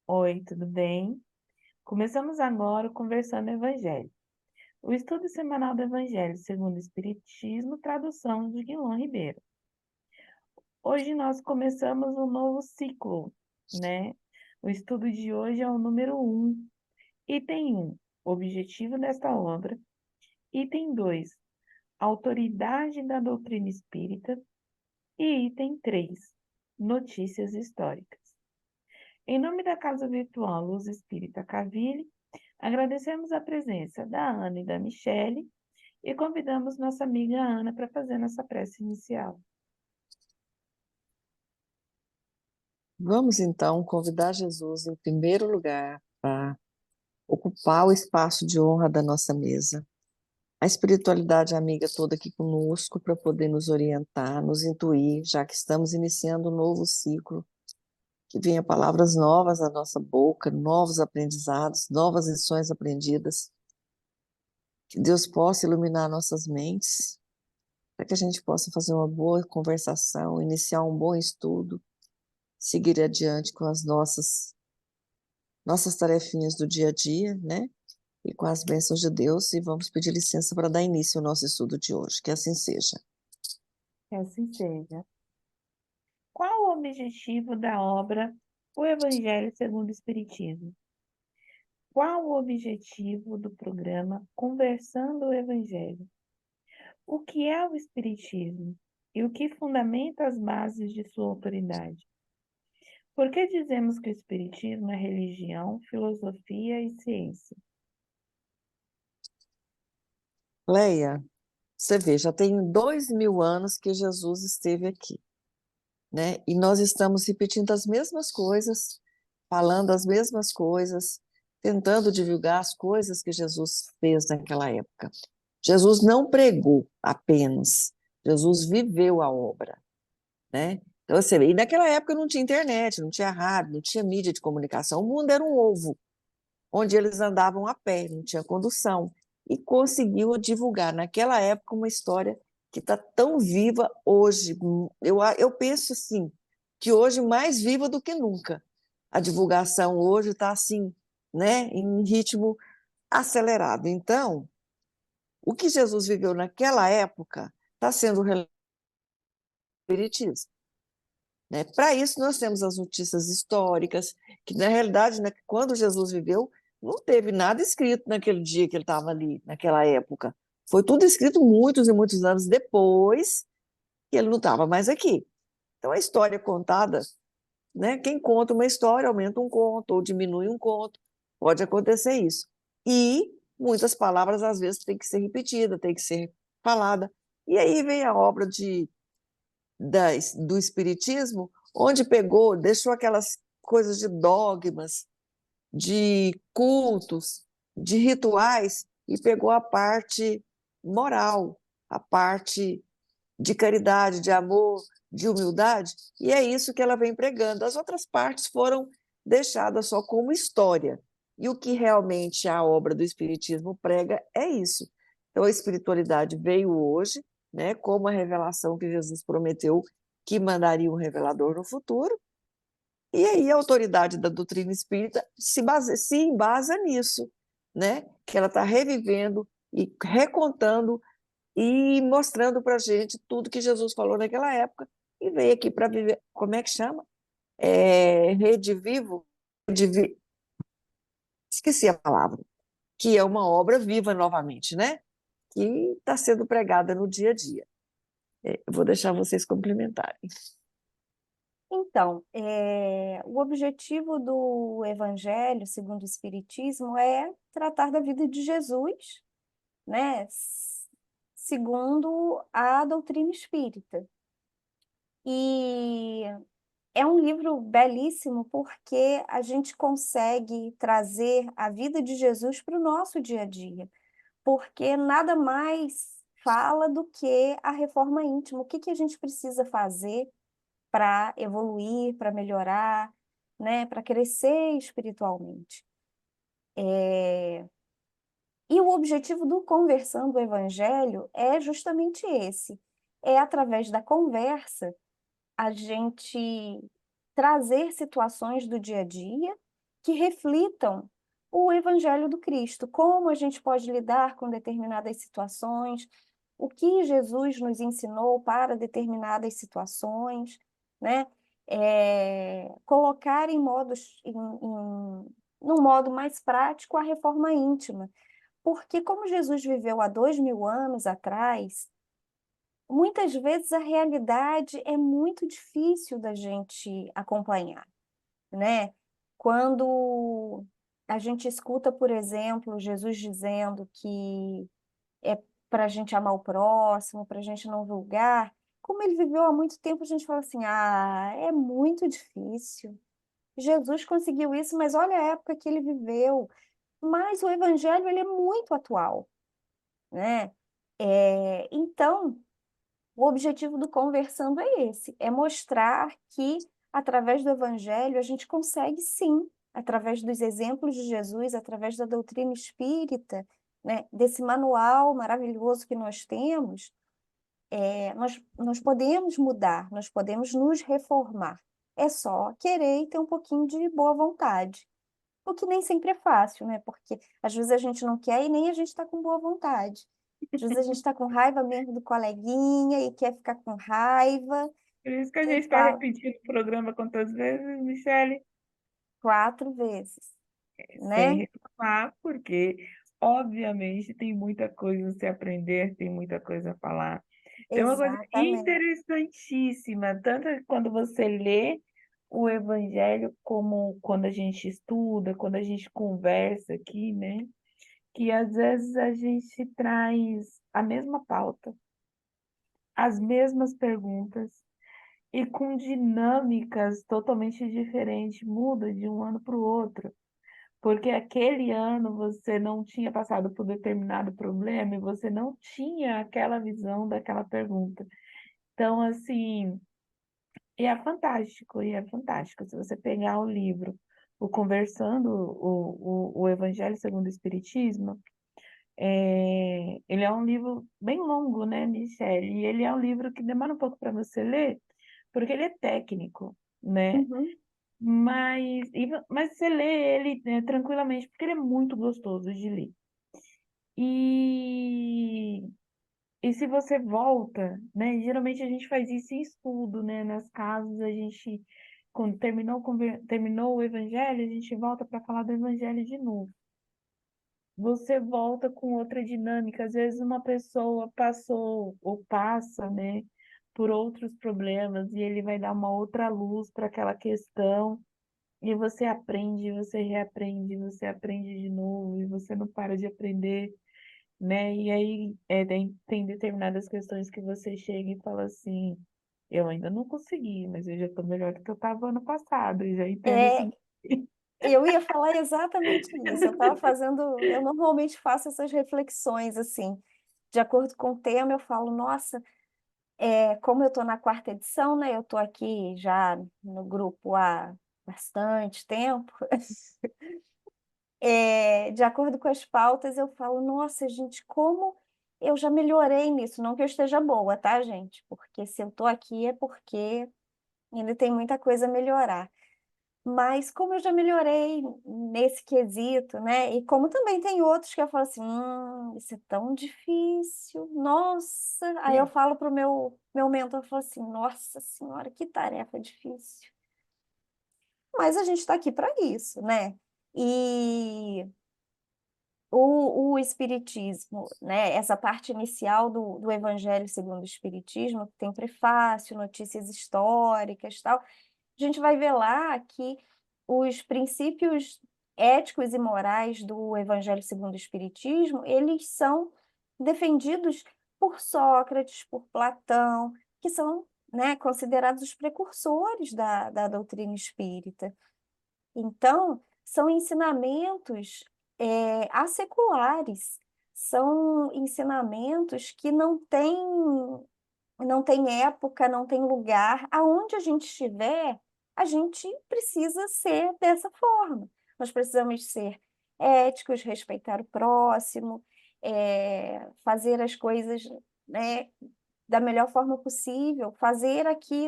Oi, tudo bem? Começamos agora o Conversando Evangelho, o estudo semanal do Evangelho segundo o Espiritismo, tradução de Guilherme Ribeiro. Hoje nós começamos um novo ciclo, né? O estudo de hoje é o número 1, item 1, objetivo desta obra, item 2, autoridade da doutrina espírita e item 3, notícias históricas. Em nome da Casa Virtual Luz Espírita Caville, agradecemos a presença da Ana e da Michele e convidamos nossa amiga Ana para fazer nossa prece inicial. Vamos então convidar Jesus em primeiro lugar para ocupar o espaço de honra da nossa mesa. A espiritualidade amiga toda aqui conosco para poder nos orientar, nos intuir, já que estamos iniciando um novo ciclo, que venha palavras novas à nossa boca, novos aprendizados, novas lições aprendidas, que Deus possa iluminar nossas mentes, para que a gente possa fazer uma boa conversação, iniciar um bom estudo, seguir adiante com as nossas tarefinhas do dia a dia, né? E com as bênçãos de Deus, e vamos pedir licença para dar início ao nosso estudo de hoje. Que assim seja. Que assim seja. Qual o objetivo da obra O Evangelho segundo o Espiritismo? Qual o objetivo do programa Conversando o Evangelho? O que é o Espiritismo e o que fundamenta as bases de sua autoridade? Por que dizemos que o Espiritismo é religião, filosofia e ciência? Leia, você vê, já tem 2000 anos que Jesus esteve aqui, né? E nós estamos repetindo as mesmas coisas, falando as mesmas coisas, tentando divulgar as coisas que Jesus fez naquela época. Jesus não pregou apenas, Jesus viveu a obra, né? Então, você vê, e naquela época não tinha internet, não tinha rádio, não tinha mídia de comunicação, o mundo era um ovo, onde eles andavam a pé, não tinha condução, e conseguiu divulgar naquela época uma história que está tão viva hoje. Eu penso assim, que hoje mais viva do que nunca. A divulgação hoje está assim, né, em ritmo acelerado. Então, o que Jesus viveu naquela época está sendo espiritismo. Né? Para isso, nós temos as notícias históricas, que na realidade, né, quando Jesus viveu, não teve nada escrito naquele dia que ele estava ali, naquela época. Foi tudo escrito muitos e muitos anos depois que ele não estava mais aqui. Então, a história é contada, né? Quem conta uma história aumenta um conto ou diminui um conto, pode acontecer isso. E muitas palavras, às vezes, têm que ser repetidas, têm que ser falada. E aí vem a obra do Espiritismo, onde pegou, deixou aquelas coisas de dogmas, de cultos, de rituais, e pegou a parte moral, a parte de caridade, de amor, de humildade, e é isso que ela vem pregando. As outras partes foram deixadas só como história. E o que realmente a obra do Espiritismo prega é isso. Então, a espiritualidade veio hoje, né, como a revelação que Jesus prometeu que mandaria um revelador no futuro, e aí a autoridade da doutrina espírita se embasa nisso, né, que ela está revivendo e recontando e mostrando para a gente tudo que Jesus falou naquela época e veio aqui para viver. Como é que chama? Rede Vivo? Esqueci a palavra. Que é uma obra viva novamente, né? Que está sendo pregada no dia a dia. Eu vou deixar vocês complementarem. Então, o objetivo do Evangelho, segundo o Espiritismo, é tratar da vida de Jesus, né, segundo a doutrina espírita. E é um livro belíssimo porque a gente consegue trazer a vida de Jesus para o nosso dia a dia, porque nada mais fala do que a reforma íntima. O que que a gente precisa fazer para evoluir, para melhorar, né, para crescer espiritualmente. E o objetivo do Conversando o Evangelho é justamente esse, é através da conversa a gente trazer situações do dia a dia que reflitam o Evangelho do Cristo, como a gente pode lidar com determinadas situações, o que Jesus nos ensinou para determinadas situações, né? Colocar num modo mais prático a reforma íntima. Porque como Jesus viveu há 2000 anos atrás, muitas vezes a realidade é muito difícil da gente acompanhar, né? Quando a gente escuta, por exemplo, Jesus dizendo que é para a gente amar o próximo, para a gente não julgar, como ele viveu há muito tempo, a gente fala assim: ah, é muito difícil. Jesus conseguiu isso, mas olha a época que ele viveu. Mas o evangelho ele é muito atual, né? Então, o objetivo do Conversando é esse, é mostrar que, através do Evangelho, a gente consegue sim, através dos exemplos de Jesus, através da doutrina espírita, né, desse manual maravilhoso que nós temos, nós podemos mudar, nós podemos nos reformar. É só querer e ter um pouquinho de boa vontade. O que nem sempre é fácil, né? Porque às vezes a gente não quer e nem a gente está com boa vontade. Às vezes a gente está com raiva mesmo do coleguinha e quer ficar com raiva Por isso que a e gente está fala repetindo o programa quantas vezes, Michele? 4 vezes, Sem né? reclamar, porque, obviamente, tem muita coisa a se aprender, tem muita coisa a falar. Tem uma coisa Exatamente. interessantíssima, tanto quando você lê o Evangelho, como quando a gente estuda, quando a gente conversa aqui, né? Que às vezes a gente traz a mesma pauta, as mesmas perguntas, e com dinâmicas totalmente diferentes, muda de um ano para o outro. Porque aquele ano você não tinha passado por determinado problema e você não tinha aquela visão daquela pergunta. Então, assim, e é fantástico. Se você pegar o livro, o Conversando, o Evangelho segundo o Espiritismo, ele é um livro bem longo, né, Michele? E ele é um livro que demora um pouco para você ler, porque ele é técnico, né? Uhum. Mas você lê ele, né, tranquilamente, porque ele é muito gostoso de ler. E, e se você volta, né? Geralmente a gente faz isso em estudo, né? Nas casas, a gente, quando terminou o evangelho, a gente volta para falar do evangelho de novo. Você volta com outra dinâmica. Às vezes uma pessoa passou ou passa, né, por outros problemas e ele vai dar uma outra luz para aquela questão. E você aprende, você reaprende, você aprende de novo, e você não para de aprender, né? E aí tem determinadas questões que você chega e fala assim, eu ainda não consegui, mas eu já estou melhor do que eu estava ano passado, e já entendo É, assim. eu ia falar exatamente isso. Eu normalmente faço essas reflexões assim, de acordo com o tema, eu falo, nossa, como eu estou na 4ª edição, né? Eu estou aqui já no grupo há bastante tempo. De acordo com as pautas, eu falo, nossa, gente, como eu já melhorei nisso. Não que eu esteja boa, tá, gente? Porque se eu estou aqui é porque ainda tem muita coisa a melhorar. Mas como eu já melhorei nesse quesito, né? E como também tem outros que eu falo assim, isso é tão difícil, nossa. Aí eu É, falo pro meu mentor, eu falo assim, nossa senhora, que tarefa difícil. Mas a gente está aqui para isso, né? E o Espiritismo, né? Essa parte inicial do Evangelho segundo o Espiritismo, que tem prefácio, notícias históricas, tal, a gente vai ver lá que os princípios éticos e morais do Evangelho segundo o Espiritismo, eles são defendidos por Sócrates, por Platão, que são, né, considerados os precursores da doutrina espírita. Então, são ensinamentos asseculares, são ensinamentos que não têm época, não tem lugar. Aonde a gente estiver, a gente precisa ser dessa forma. Nós precisamos ser éticos, respeitar o próximo, fazer as coisas, né, da melhor forma possível,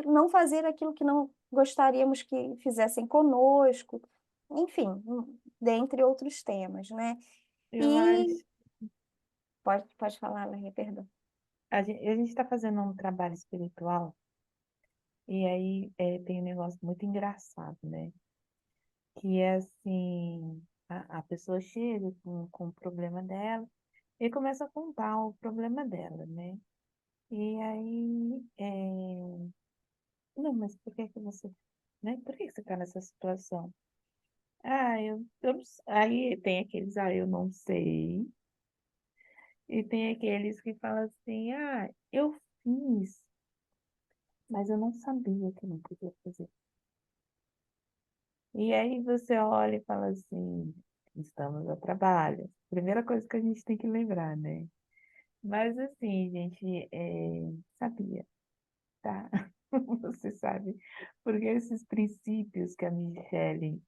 não fazer aquilo que não gostaríamos que fizessem conosco. enfim, dentre outros temas, né? Eu E acho. pode falar, Laria, perdão. A gente está fazendo um trabalho espiritual, e aí tem um negócio muito engraçado, né? Que é assim, a pessoa chega com o problema dela e começa a contar o problema dela, né? E aí, não, mas por que que você, né? Por que que você está nessa situação? Ah, eu não aí tem aqueles, eu não sei. E tem aqueles que falam assim, eu fiz, mas eu não sabia que eu não podia fazer. E aí você olha e fala assim, estamos a trabalho. Primeira coisa que a gente tem que lembrar, né? Mas assim, gente, sabia, tá? Você sabe, porque esses princípios que a Michelle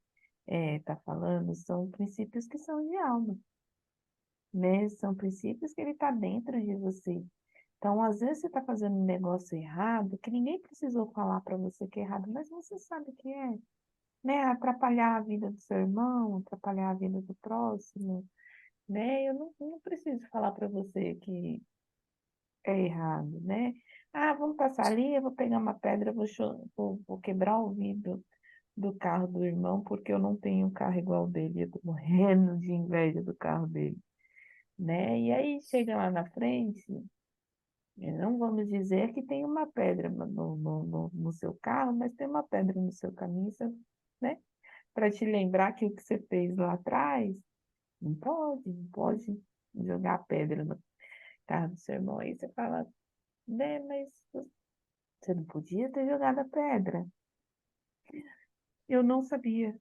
está falando são princípios que são de alma, né? São princípios que ele está dentro de você. Então, às vezes você está fazendo um negócio errado, que ninguém precisou falar para você que é errado, mas você sabe que é, né? Atrapalhar a vida do seu irmão, atrapalhar a vida do próximo, né? Eu não preciso falar para você que é errado, né? Vamos passar ali, eu vou pegar uma pedra, vou quebrar o vidro do carro do irmão, porque eu não tenho um carro igual ao dele, eu tô morrendo de inveja do carro dele, né? E aí chega lá na frente, não vamos dizer que tem uma pedra no seu carro, mas tem uma pedra no seu caminho, né? Para te lembrar que o que você fez lá atrás, não pode jogar pedra no carro do seu irmão. Aí você fala, né, mas você não podia ter jogado a pedra. Eu não sabia.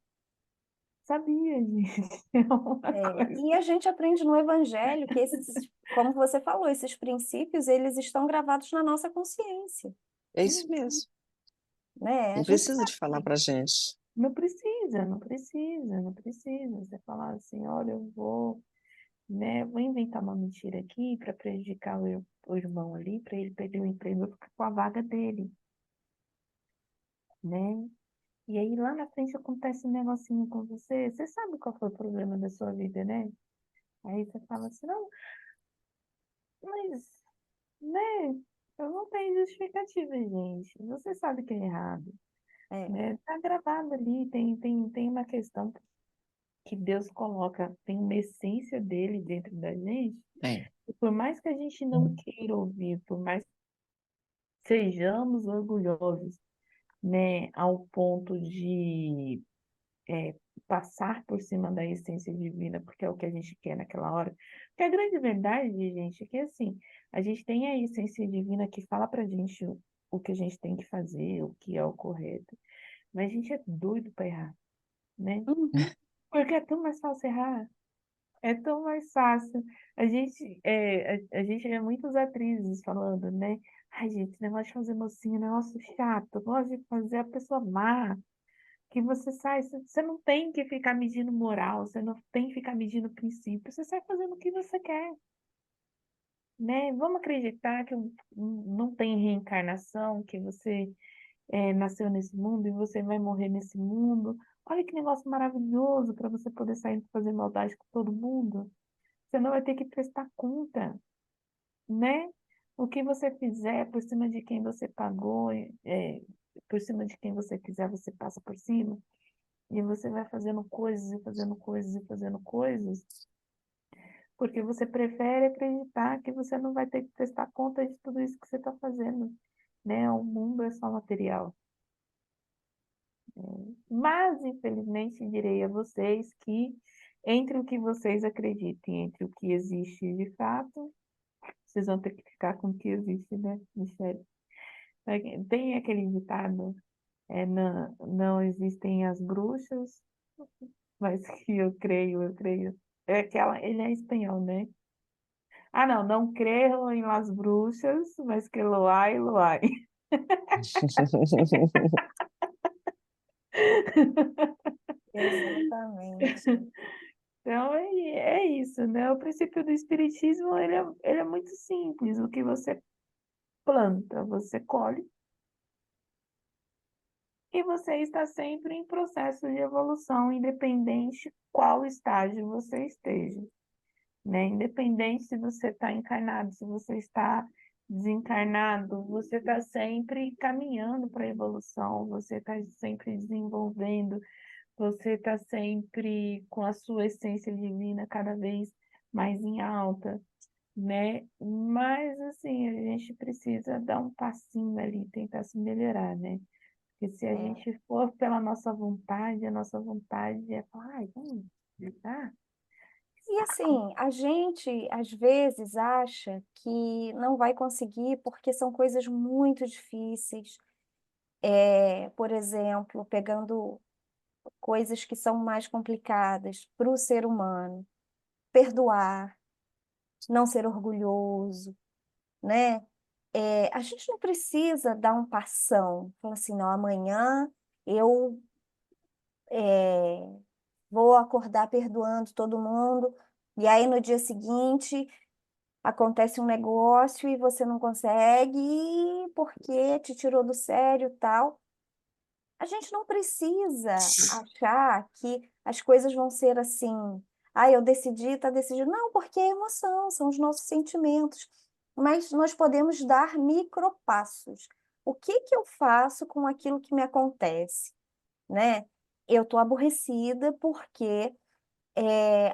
Sabia, gente. É uma coisa. E a gente aprende no Evangelho que esses, como você falou, esses princípios, eles estão gravados na nossa consciência, É isso Uhum. mesmo. né? A Não gente precisa sabe de falar que para gente. Não precisa, não precisa, não precisa. Você falar assim, olha, eu vou, né, vou inventar uma mentira aqui para prejudicar o irmão ali, para ele perder o emprego, eu ficar com a vaga dele, né? E aí lá na frente acontece um negocinho com você, você sabe qual foi o problema da sua vida, né? Aí você fala assim, não, mas, né, eu não tenho justificativa, gente. Você sabe que é errado, é, né? Tá gravado ali, tem uma questão que Deus coloca, tem uma essência dele dentro da gente, É. e por mais que a gente não queira ouvir, por mais que sejamos orgulhosos, né, ao ponto de é, passar por cima da essência divina, porque é o que a gente quer naquela hora. Porque a grande verdade, gente, é que assim, a gente tem a essência divina que fala pra gente o que a gente tem que fazer, o que é o correto, mas a gente é doido para errar, né? uhum, Porque é tão mais fácil errar. É tão mais fácil. A gente vê muitas atrizes falando, né? Ai, gente, esse negócio de fazer mocinha, é um negócio chato. Gosto de fazer a pessoa má. Que você sai, você não tem que ficar medindo moral, você não tem que ficar medindo princípio, você sai fazendo o que você quer, né? Vamos acreditar que não tem reencarnação, que você nasceu nesse mundo e você vai morrer nesse mundo. Olha que negócio maravilhoso para você poder sair e fazer maldade com todo mundo. Você não vai ter que prestar conta, né? O que você fizer por cima de quem você pagou, por cima de quem você quiser, você passa por cima. E você vai fazendo coisas e fazendo coisas e fazendo coisas, porque você prefere acreditar que você não vai ter que prestar conta de tudo isso que você está fazendo, né? O mundo é só material. Mas, infelizmente, direi a vocês que entre o que vocês acreditem, entre o que existe de fato, vocês vão ter que ficar com o que existe, né, Michele? Tem aquele ditado, não existem as bruxas, mas que eu creio. Ele é espanhol, né? Não, não creio em las bruxas, mas que lo hay, lo hay. exatamente. Então é isso, né? O princípio do espiritismo, ele é muito simples. O que você planta, você colhe. e você está sempre em processo de evolução, independente qual estágio você esteja, né? Independente se você está encarnado, se você está desencarnado, você está sempre caminhando para a evolução, você está sempre desenvolvendo, você está sempre com a sua essência divina cada vez mais em alta, né? Mas, assim, a gente precisa dar um passinho ali, tentar se melhorar, né? Porque se a É. gente for pela nossa vontade, a nossa vontade é falar, ai, vamos melhorar? E assim, a gente às vezes acha que não vai conseguir porque são coisas muito difíceis. Por exemplo, pegando coisas que são mais complicadas para o ser humano, perdoar, não ser orgulhoso, né? A gente não precisa dar um passão, falar assim, não, amanhã eu vou acordar perdoando todo mundo, e aí no dia seguinte acontece um negócio e você não consegue, porque te tirou do sério e tal. A gente não precisa achar que as coisas vão ser assim. Ah, eu decidi, tá decidido. Não, porque é emoção, são os nossos sentimentos. Mas nós podemos dar micropassos. O que que eu faço com aquilo que me acontece, né? Eu tô aborrecida porque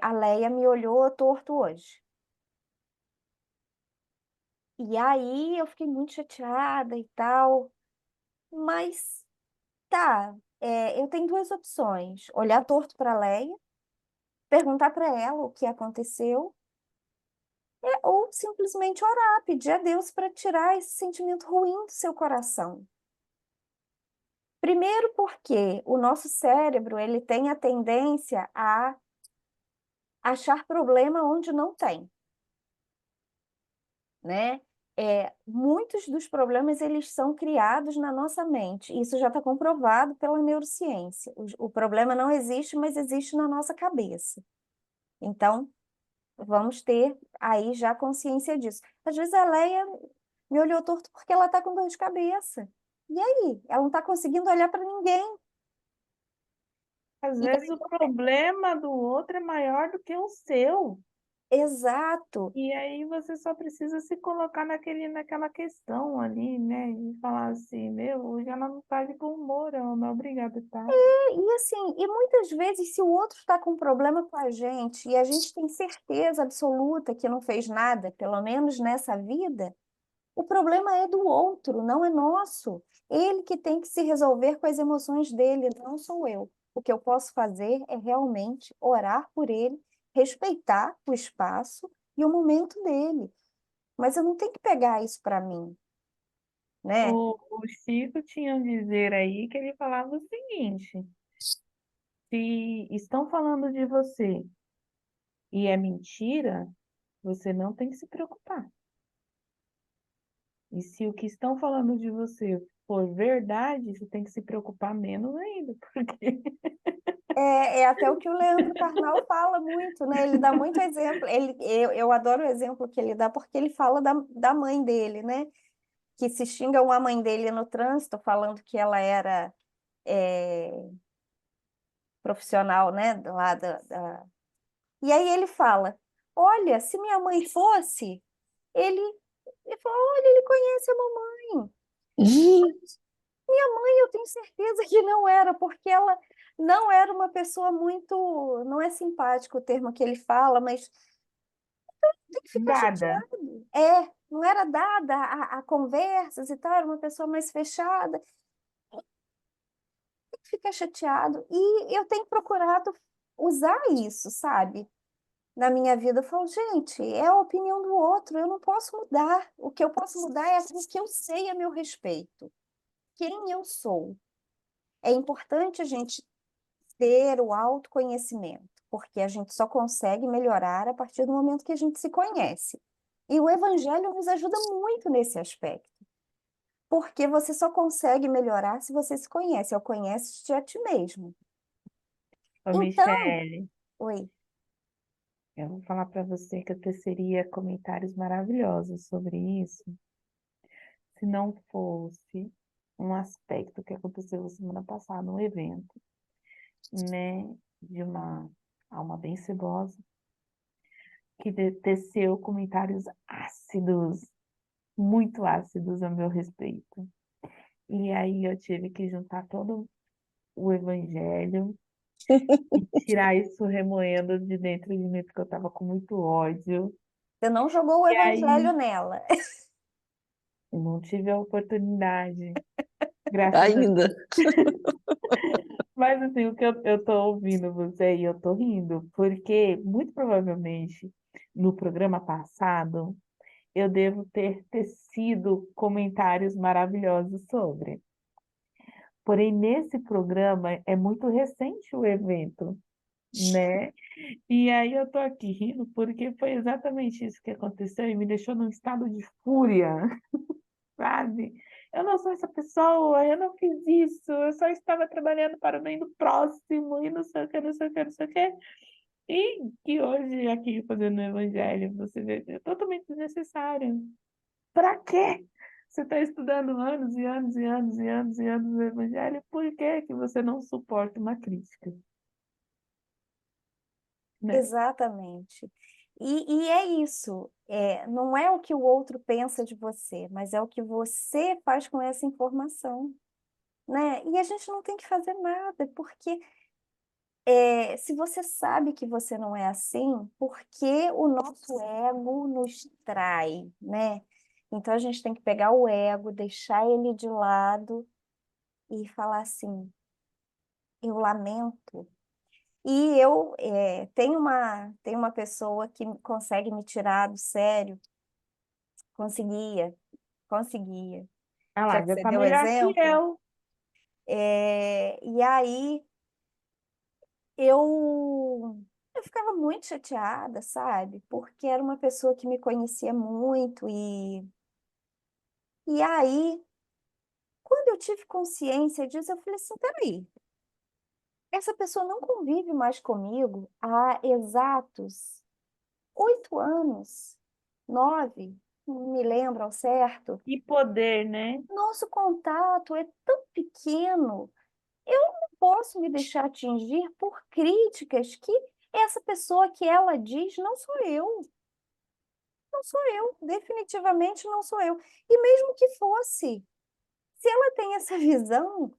a Leia me olhou torto hoje. E aí eu fiquei muito chateada e tal. Mas tá, eu tenho duas opções: olhar torto para a Leia, perguntar para ela o que aconteceu, ou simplesmente orar, pedir a Deus para tirar esse sentimento ruim do seu coração. Primeiro porque o nosso cérebro, ele tem a tendência a achar problema onde não tem, né? Muitos dos problemas, eles são criados na nossa mente. Isso já está comprovado pela neurociência. O problema não existe, mas existe na nossa cabeça. Então, vamos ter aí já consciência disso. Às vezes a Leia me olhou torto porque ela está com dor de cabeça. E aí? Ela não está conseguindo olhar para ninguém. Às E vezes o problema do outro é maior do que o seu. exato, E aí você só precisa se colocar naquela questão ali, né? E falar assim, meu, hoje ela não tá de bom humor, ela não é obrigada, tá? e assim, e muitas vezes, se o outro está com problema com a gente e a gente tem certeza absoluta que não fez nada, pelo menos nessa vida, o problema é do outro, não é nosso. Ele que tem que se resolver com as emoções dele, não sou eu. O que eu posso fazer é realmente orar por ele, respeitar o espaço e o momento dele. Mas eu não tenho que pegar isso para mim, né? O Chico tinha um dizer aí que ele falava o seguinte: se estão falando de você e é mentira, você não tem que se preocupar. E se o que estão falando de você for verdade, você tem que se preocupar menos ainda, porque É até o que o Leandro Carnal fala muito, né? Ele dá muito exemplo. Eu adoro o exemplo que ele dá, porque ele fala da mãe dele, né? Que se xingam a mãe dele no trânsito, falando que ela era é, profissional, né? E aí ele fala: olha, se minha mãe fosse, ele, ele falou: olha, ele conhece a mamãe. Minha mãe, eu tenho certeza que não era, porque ela não era uma pessoa muito. Não é simpático o termo que ele fala, mas tem que ficar dada. chateado. Não era dada a conversas e tal, era uma pessoa mais fechada. Tem que ficar chateado. E eu tenho procurado usar isso, sabe? Na minha vida, eu falo, gente, é a opinião do outro, eu não posso mudar. O que eu posso mudar é aquilo que eu sei a meu respeito, quem eu sou. É importante a gente ter o autoconhecimento, porque a gente só consegue melhorar a partir do momento que a gente se conhece. E o evangelho nos ajuda muito nesse aspecto, porque você só consegue melhorar se você se conhece, ou conhece a ti mesmo. Ô, Então, Michele, oi, eu vou falar para você que eu teceria comentários maravilhosos sobre isso, se não fosse um aspecto que aconteceu semana passada, um evento, né, de uma alma bem cebosa, que teceu comentários ácidos, muito ácidos a meu respeito. E aí eu tive que juntar todo o evangelho e tirar isso remoendo de dentro de mim, porque eu estava com muito ódio. Você não jogou o E aí evangelho nela. eu não tive a oportunidade, graças a Ainda. Mas assim, o que eu tô ouvindo você e eu tô rindo, porque muito provavelmente no programa passado eu devo ter tecido comentários maravilhosos sobre. Porém, nesse programa é muito recente o evento, né? E aí eu tô aqui rindo porque foi exatamente isso que aconteceu e me deixou num estado de fúria, sabe? Eu não sou essa pessoa, eu não fiz isso, eu só estava trabalhando para o bem do próximo e não sei o que, não sei o que, não sei o que. E que hoje aqui fazendo o evangelho, você vê, é totalmente desnecessário. Para quê? Você está estudando anos e anos e anos e anos e anos o evangelho, por que que você não suporta uma crítica, né? Exatamente. E é isso. Não é o que o outro pensa de você, mas é o que você faz com essa informação, né? E a gente não tem que fazer nada, porque se você sabe que você não é assim, por que o nosso ego nos trai, né? Então a gente tem que pegar o ego, deixar ele de lado e falar assim: eu lamento. E eu tenho uma pessoa que consegue me tirar do sério, conseguia, conseguia. Ah Já lá, que já você está deu melhor que exemplo, eu. e aí eu ficava muito chateada, sabe? Porque era uma pessoa que me conhecia muito e aí, quando eu tive consciência disso, eu falei assim, peraí, essa pessoa não convive mais comigo há exatos 8 anos, 9, não me lembro ao certo. Que poder, né? Nosso contato é tão pequeno, eu não posso me deixar atingir por críticas que essa pessoa que ela diz não sou eu. Não sou eu, definitivamente não sou eu. E mesmo que fosse, se ela tem essa visão,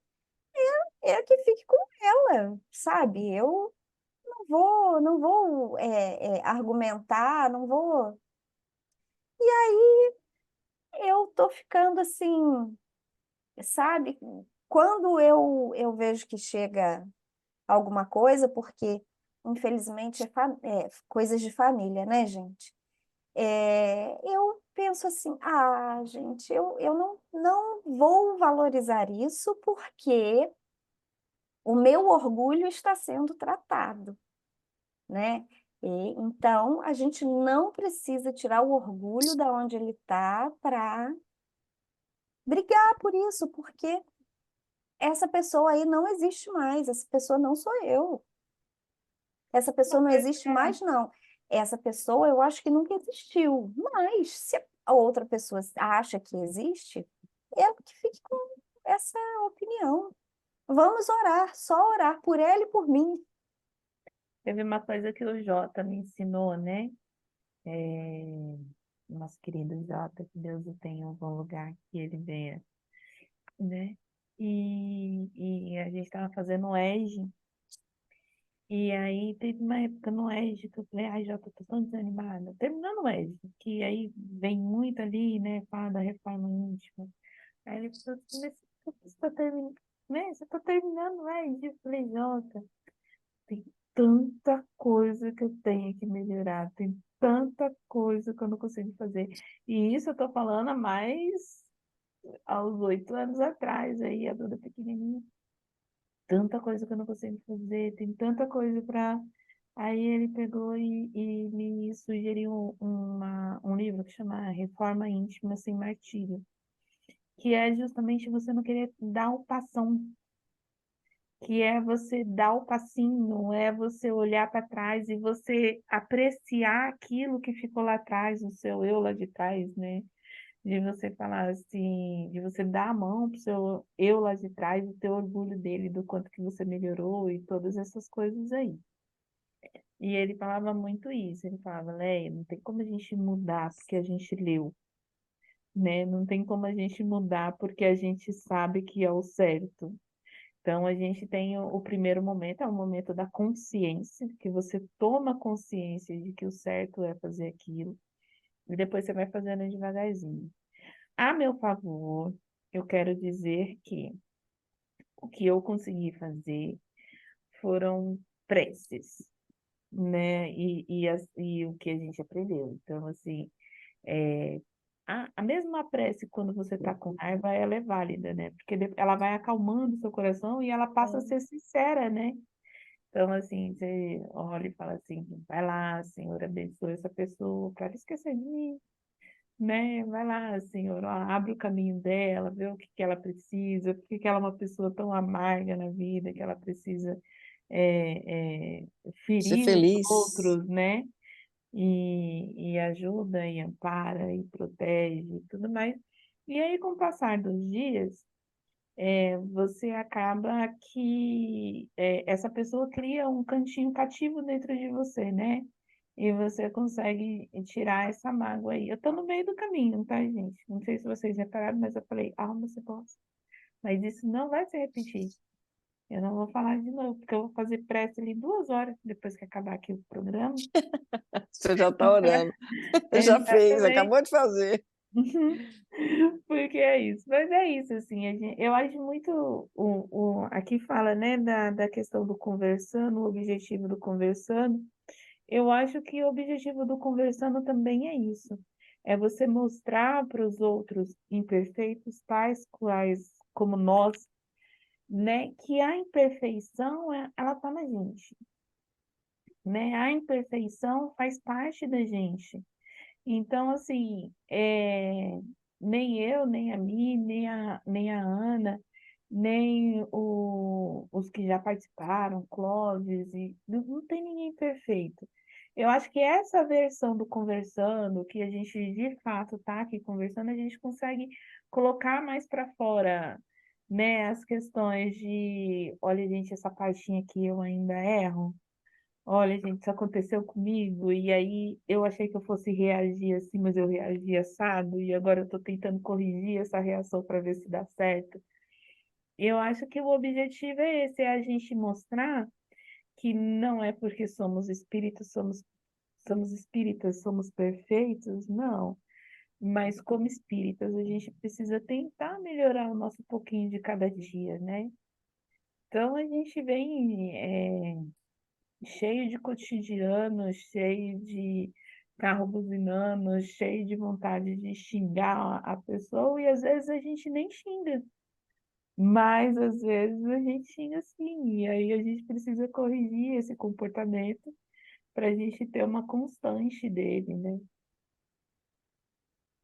é que fique com ela, sabe? Eu não vou argumentar, não vou. Eu tô ficando assim, sabe? Quando eu vejo que chega alguma coisa, porque infelizmente coisas de família, né, gente? Eu penso assim, gente, eu não vou valorizar isso porque o meu orgulho está sendo tratado, né? E, então, a gente não precisa tirar o orgulho da onde ele está para brigar por isso, porque essa pessoa aí não existe mais, essa pessoa não sou eu, essa pessoa não existe mais, não. Essa pessoa eu acho que nunca existiu, mas se a outra pessoa acha que existe, ela que fique com essa opinião. Vamos orar, só orar por ela e por mim. Teve uma coisa que o Jota me ensinou, né? É, nosso querido Jota, que Deus o tenha em um bom lugar, que ele venha, né? E a gente estava fazendo o EJA, e aí teve uma época no EJA que eu falei, ai, Jota, tô tão desanimada. Terminando o EJA, que aí vem muito ali, né, fala da reforma íntima. Aí ele falou assim, mas você está terminando, né? Você está terminando o EJA? Eu falei, Jota, tem tanta coisa que eu tenho que melhorar, tem tanta coisa que eu não consigo fazer. E isso eu tô falando há mais aos 8 anos atrás, aí, a Duda pequenininha. Tanta coisa que eu não consigo fazer, tem tanta coisa para. Aí ele pegou e me sugeriu um livro que chama Reforma Íntima Sem Martírio, que é justamente você não querer dar o passão, que é você dar o passinho, é você olhar para trás e você apreciar aquilo que ficou lá atrás, o seu eu lá de trás, né? de você falar assim, de você dar a mão pro seu eu lá de trás e ter orgulho dele, do quanto que você melhorou e todas essas coisas aí. E ele falava muito isso, ele falava, Leia, não tem como a gente mudar porque a gente leu, né? Não tem como a gente mudar porque a gente sabe que é o certo. Então, a gente tem o primeiro momento, é o momento da consciência, que você toma consciência de que o certo é fazer aquilo, e depois você vai fazendo devagarzinho. A meu favor, eu quero dizer que o que eu consegui fazer foram preces, né? E o que a gente aprendeu. Então, assim, é, a mesma prece, quando você está com raiva, ela é válida, né? Porque ela vai acalmando o seu coração e ela passa a ser sincera, né? Então, assim, você olha e fala assim, vai lá, Senhor, abençoe essa pessoa, para ela esquecer de mim, né? Vai lá, Senhor, ó, abre o caminho dela, vê o que que ela precisa, por que que ela é uma pessoa tão amarga na vida, que ela precisa Ser ferir os feliz. outros, né? E ajuda, e ampara, e protege, e tudo mais. E aí, com o passar dos dias, você acaba que essa pessoa cria um cantinho cativo dentro de você, né? E você consegue tirar essa mágoa aí. Eu tô no meio do caminho, tá, gente? Não sei se vocês repararam, mas eu falei, alma, você gosta. Mas isso não vai se repetir. Eu não vou falar de novo, porque eu vou fazer prece ali 2 horas depois que acabar aqui o programa. Você já está orando. Já fez, Exatamente. acabou de fazer. Porque é isso. Mas é isso, assim, eu acho muito. Aqui fala, né, da questão do conversando, o objetivo do conversando. Eu acho que o objetivo do conversando também é isso. É você mostrar para os outros imperfeitos, tais quais como nós, né, que a imperfeição, ela tá na gente, né? A imperfeição faz parte da gente. Então, assim, nem eu, nem a Mi, nem a Ana, nem os que já participaram, Clóvis, não tem ninguém perfeito. Eu acho que essa versão do conversando, que a gente de fato está aqui conversando, a gente consegue colocar mais para fora, né, as questões de, olha, gente, essa partinha aqui eu ainda erro. Olha, gente, isso aconteceu comigo, e aí eu achei que eu fosse reagir assim, mas eu reagi assado, e agora eu estou tentando corrigir essa reação para ver se dá certo. Eu acho que o objetivo é esse, é a gente mostrar que não é porque somos espíritos, somos espíritas, somos perfeitos, não. Mas como espíritas, a gente precisa tentar melhorar o nosso pouquinho de cada dia, né? Então a gente vem cheio de cotidiano, cheio de carro buzinando, cheio de vontade de xingar a pessoa, e às vezes a gente nem xinga, mas às vezes a gente xinga sim, e aí a gente precisa corrigir esse comportamento para a gente ter uma constante dele, né?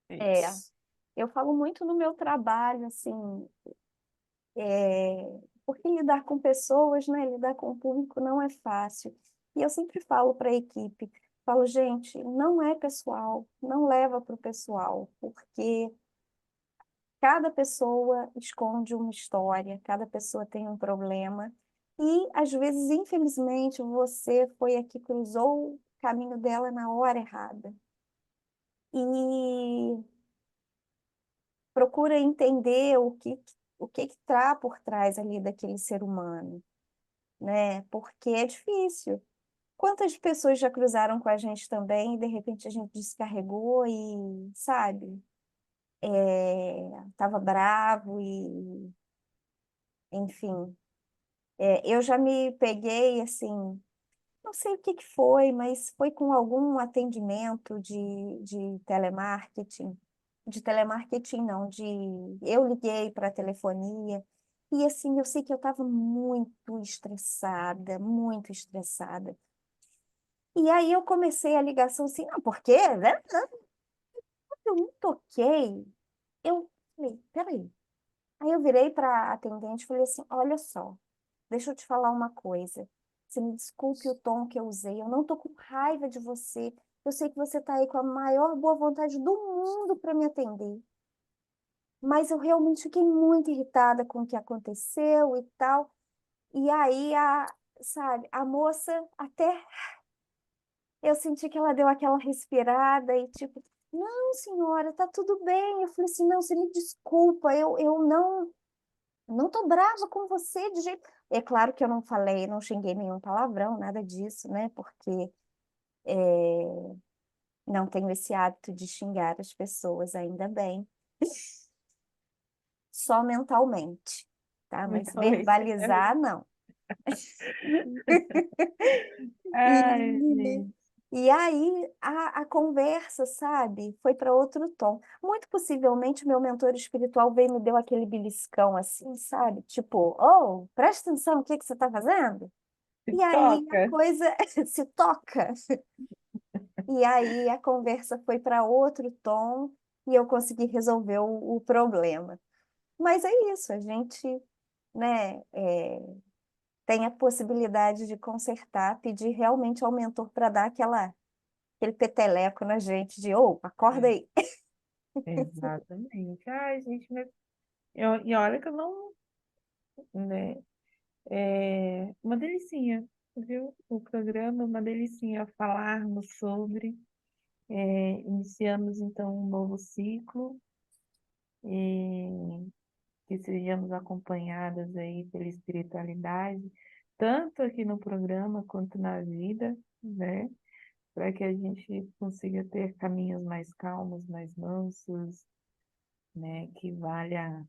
É, Isso. eu falo muito no meu trabalho, assim, porque lidar com pessoas, né, lidar com o público não é fácil. E eu sempre falo para a equipe, falo, gente, não é pessoal, não leva para o pessoal, porque cada pessoa esconde uma história, cada pessoa tem um problema. E, às vezes, infelizmente, você foi a que cruzou o caminho dela na hora errada. E procura entender o que está por trás ali daquele ser humano, né? Porque é difícil. Quantas pessoas já cruzaram com a gente também e de repente a gente descarregou e, sabe, tava bravo e, enfim, eu já me peguei assim, não sei o que que foi, mas foi com algum atendimento de telemarketing, de telemarketing não, eu liguei para a telefonia e assim, eu sei que eu estava muito estressada, muito estressada. E aí eu comecei a ligação assim, não, por quê? Né? Eu não toquei. Eu falei, peraí. Aí eu virei para a atendente e falei assim, olha só, deixa eu te falar uma coisa. Você me desculpe o tom que eu usei, eu não tô com raiva de você. Eu sei que você tá aí com a maior boa vontade do mundo para me atender. mas eu realmente fiquei muito irritada com o que aconteceu e tal. E aí, sabe, a moça até eu senti que ela deu aquela respirada e tipo, não, senhora, tá tudo bem. Eu falei assim, não, você me desculpa, eu não tô brava com você de jeito. É claro que eu não falei, não xinguei nenhum palavrão, nada disso, né? Porque não tenho esse hábito de xingar as pessoas, ainda bem, só mentalmente, tá? Mas Mentalmente. verbalizar, não. Ai, E, gente. e aí a conversa, sabe, foi para outro tom. Muito possivelmente meu mentor espiritual veio e me deu aquele beliscão assim, sabe? Tipo, oh, presta atenção, o que que você está fazendo? Se E aí a toca. coisa se toca. E aí a conversa foi para outro tom e eu consegui resolver o problema. Mas é isso, a gente, né, tem a possibilidade de consertar, pedir realmente ao mentor para dar aquele peteleco na gente de, ô, acorda É, aí. exatamente. Ai, gente, mas e olha que eu não, né? É uma delicinha, viu? O programa é uma delicinha falarmos sobre. Iniciamos então um novo ciclo e que sejamos acompanhadas aí pela espiritualidade, tanto aqui no programa quanto na vida, né? Para que a gente consiga ter caminhos mais calmos, mais mansos, né? Que valha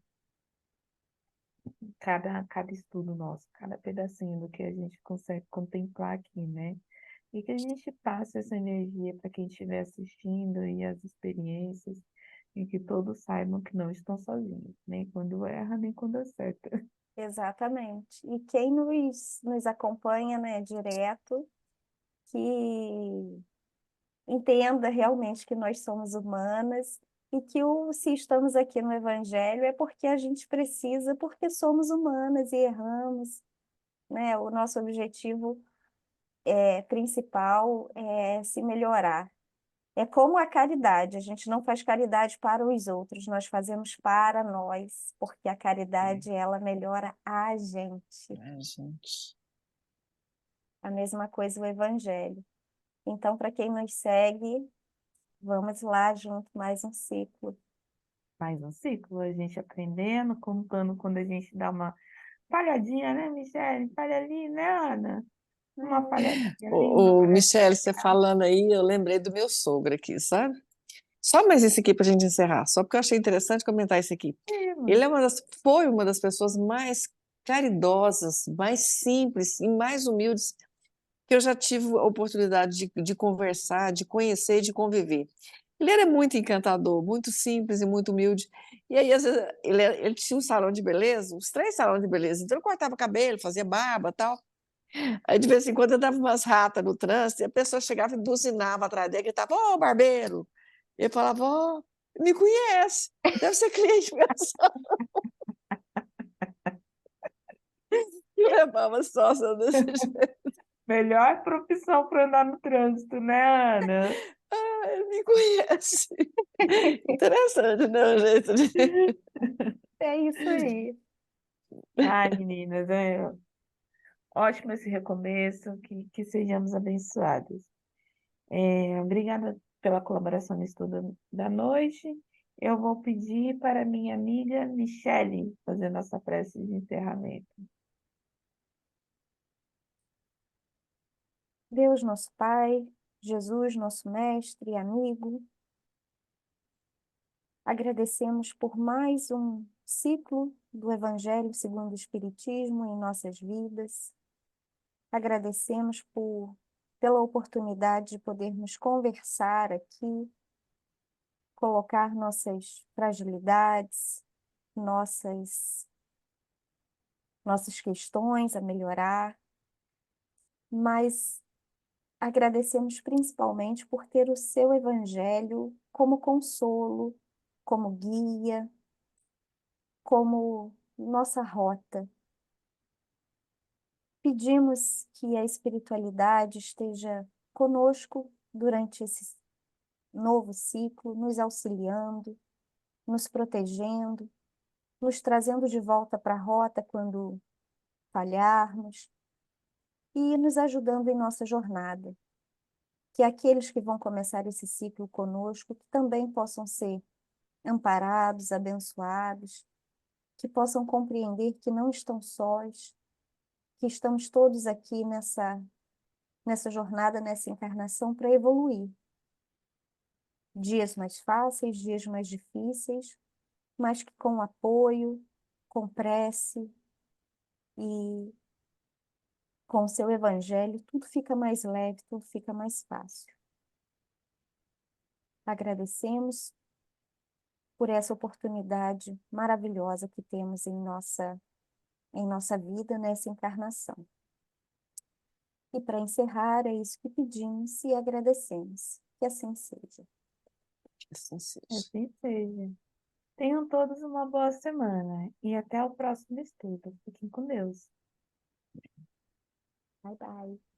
cada estudo nosso, cada pedacinho do que a gente consegue contemplar aqui, né? E que a gente passe essa energia para quem estiver assistindo e as experiências, e que todos saibam que não estão sozinhos, nem quando erra, nem quando acerta. Exatamente. E quem nos acompanha, né, direto, que entenda realmente que nós somos humanas e que se estamos aqui no Evangelho é porque a gente precisa, porque somos humanas e erramos, né? O nosso objetivo principal é se melhorar. É como a caridade, a gente não faz caridade para os outros, nós fazemos para nós, porque a É, caridade, ela melhora a gente. ai, gente. A mesma coisa o Evangelho. Então, para quem nos segue, vamos lá junto, mais um ciclo. Mais um ciclo, a gente aprendendo, contando quando a gente dá uma falhadinha, né, Michele? Falha ali, né, Ana? Uma falhadinha ali, uma Ô, falhadinha Michele, você falando aí, eu lembrei do meu sogro aqui, sabe? Só mais esse aqui para a gente encerrar, só porque eu achei interessante comentar isso aqui. ali. Ele foi uma das pessoas mais caridosas, mais simples e mais humildes que eu já tive a oportunidade de conversar, de conhecer e de conviver. Ele era muito encantador, muito simples e muito humilde. E aí, às vezes, ele tinha um salão de beleza, uns 3 salões de beleza. Então, ele cortava cabelo, fazia barba tal. Aí, de vez em quando, eu dava umas ratas no trânsito e a pessoa chegava e buzinava atrás dele, gritava, ô, barbeiro! Ele falava, ó, me conhece, deve ser cliente meu. E levava sócia desse jeito. Melhor profissão para andar no trânsito, né, Ana? Ah, ele me conhece. Interessante, né, o jeito de... É isso aí. Ai, meninas, ótimo esse recomeço, que sejamos abençoados. Obrigada pela colaboração no estudo da noite. Eu vou pedir para minha amiga Michele fazer nossa prece de encerramento. Deus, nosso Pai, Jesus, nosso mestre e amigo, agradecemos por mais um ciclo do Evangelho segundo o Espiritismo em nossas vidas. Agradecemos pela oportunidade de podermos conversar aqui, colocar nossas fragilidades, nossas, nossas questões a melhorar, mas agradecemos principalmente por ter o seu Evangelho como consolo, como guia, como nossa rota. Pedimos que a espiritualidade esteja conosco durante esse novo ciclo, nos auxiliando, nos protegendo, nos trazendo de volta para a rota quando falharmos e nos ajudando em nossa jornada. Que aqueles que vão começar esse ciclo conosco que também possam ser amparados, abençoados, que possam compreender que não estão sós, que estamos todos aqui nessa jornada, nessa encarnação para evoluir. Dias mais fáceis, dias mais difíceis, mas que com apoio, com prece e com o seu evangelho, tudo fica mais leve, tudo fica mais fácil. Agradecemos por essa oportunidade maravilhosa que temos em nossa vida, nessa encarnação. E para encerrar, é isso que pedimos e agradecemos. Que assim seja. Que assim seja. Assim seja. Tenham todos uma boa semana e até o próximo estudo. Fiquem com Deus. Bye, bye.